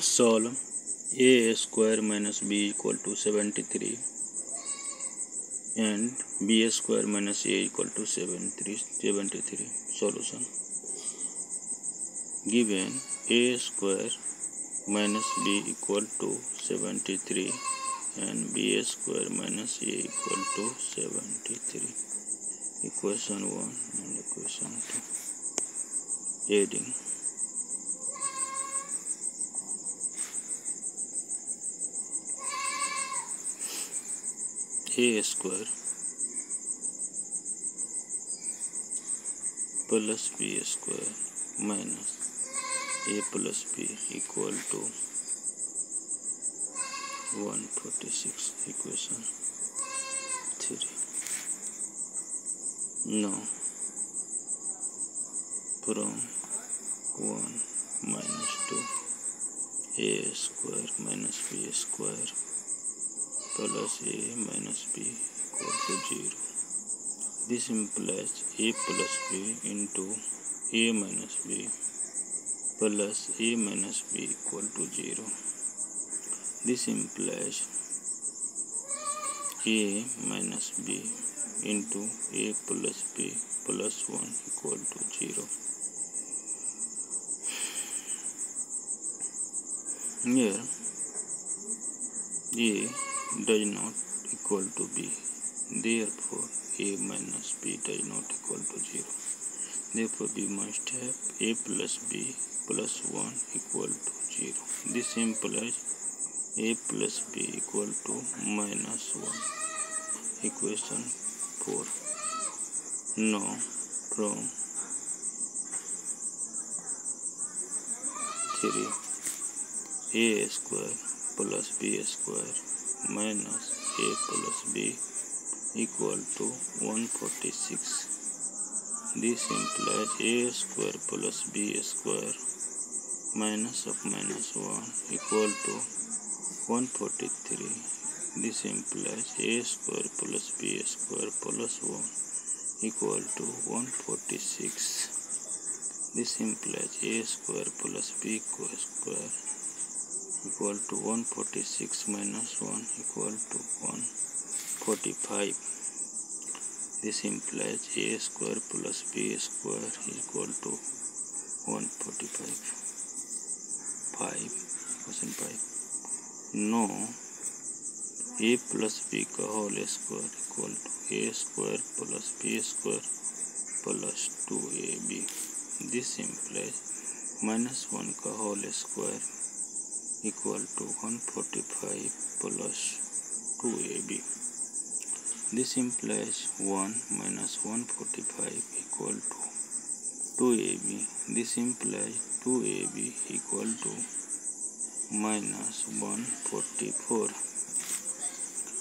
Solve a square minus b equal to 73 and b square minus a equal to 73. Solution. Given a square minus b equal to 73 and b square minus a equal to 73. Equation 1 and equation 2. Adding. A square plus b square minus a plus b equal to 146. Equation 3. Now from 1 minus 2 a square minus b square plus a minus b equal to 0. This implies a plus b into a minus b plus a minus b equal to 0. This implies a minus b into a plus b plus 1 equal to 0. Here a does not equal to b, therefore a minus b does not equal to 0. Therefore we must have a plus b plus 1 equal to 0. This implies a plus b equal to minus 1. Equation 4. Now from 3 a square plus b square minus a plus b equal to 146. This implies a square plus b square minus of minus 1 equal to 143. This implies a square plus b square plus 1 equal to 146. This implies a square plus b square equal to 146 minus 1 equal to 145. This implies a square plus b square equal to 145. 5. 5. Now a plus b का whole square equal to a square plus b square plus 2ab. This implies minus 1 का whole square equal to 145 plus 2ab. This implies 1 minus 145 equal to 2ab. This implies 2ab equal to minus 144.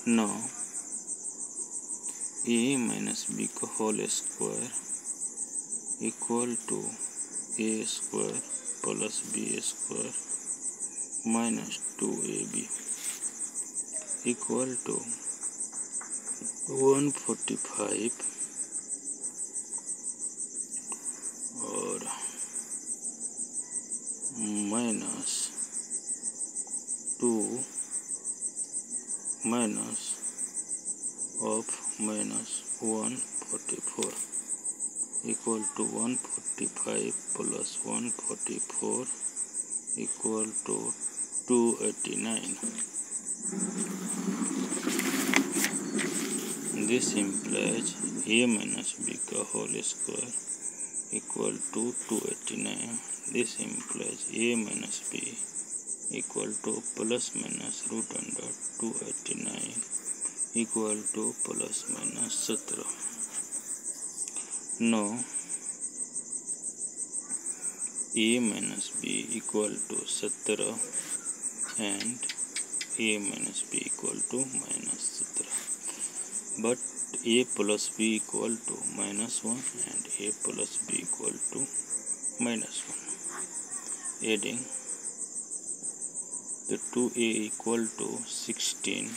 Now a minus b का whole square equal to a square plus b square minus 2ab equal to 145 और minus 2 minus of minus 144 equal to 145 plus 144 equal to 289. This implies a minus b का whole square equal to 289. This implies a minus b equal to plus minus root under 289 equal to plus minus 17. Now a minus b equal to 17 and a minus b equal to minus 17. But a plus b equal to minus 1 and a plus b equal to minus 1. Adding the 2a equal to 16.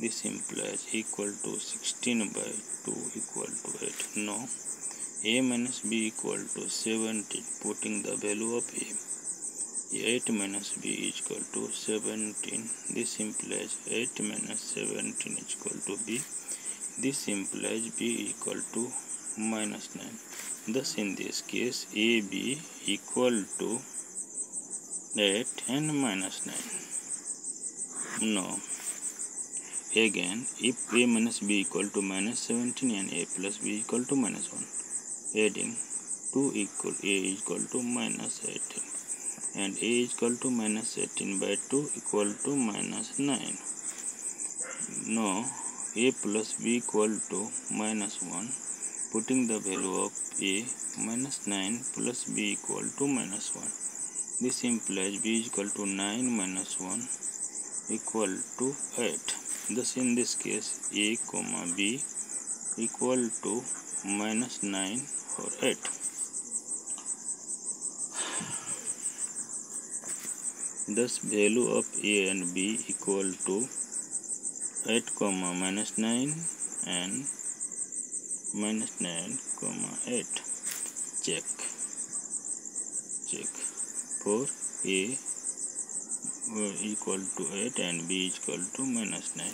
This implies equal to 16 by 2 equal to 8. Now a minus b equal to 17. Putting the value of a 8 minus b is equal to 17. This implies 8 minus 17 is equal to b. This implies b equal to minus 9. Thus in this case ab equal to 8 and minus 9. Now again, if a minus b equal to minus 17 and a plus b equal to minus 1, adding 2 equal a is equal to minus 18 and a is equal to minus 18 by 2 equal to minus 9. Now a plus b equal to minus 1, putting the value of a minus 9 plus b equal to minus 1. This implies b is equal to 9 minus 1 equal to 8. Thus in this case a comma b equal to minus 9 or 8. Thus value of a and b equal to 8 comma minus 9 and minus 9 comma 8. Check for a equal to 8 and b is equal to minus 9.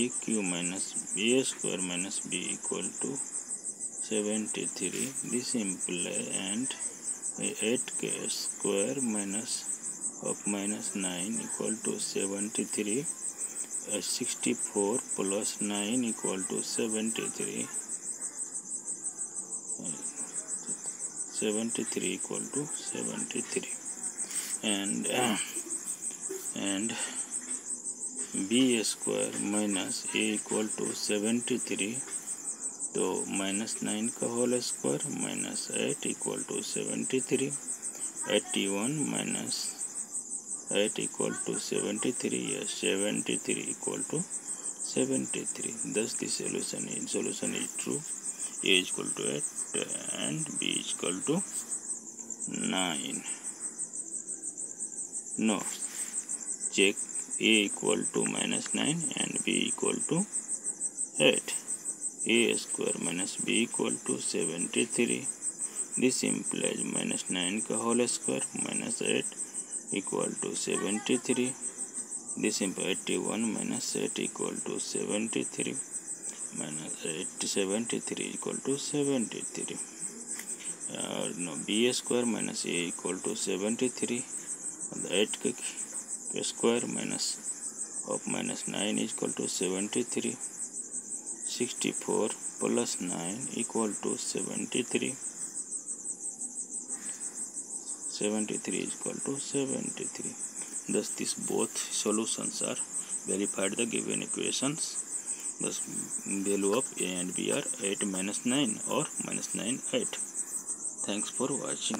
aq minus a square minus b equal to 73. This implies and 8k square minus of minus 9 equal to 73. 64 plus 9 equal to 73. 73 equal to 73. And b square minus a equal to 73. तो minus 9 का whole square minus 8 equal to 73. 81 minus 8 equal to 73. Yes, 73 equal to 73. Thus the solution is true. A is equal to 8 and b is equal to 9. Now check a equal to minus 9 and b equal to 8. A square minus b equal to 73. This implies minus 9 का whole square minus 8 equal to 73. This implies 81 minus 8 equal to 73. Minus 8, 73 equal to 73. No, b square minus a equal to 73. The 8 square minus of minus 9 is equal to 73. 64 plus 9 equal to 73. 73 is equal to 73. Thus these both solutions are verified the given equations. Thus value of a and b are 8 minus 9 or minus 9 8. Thanks for watching.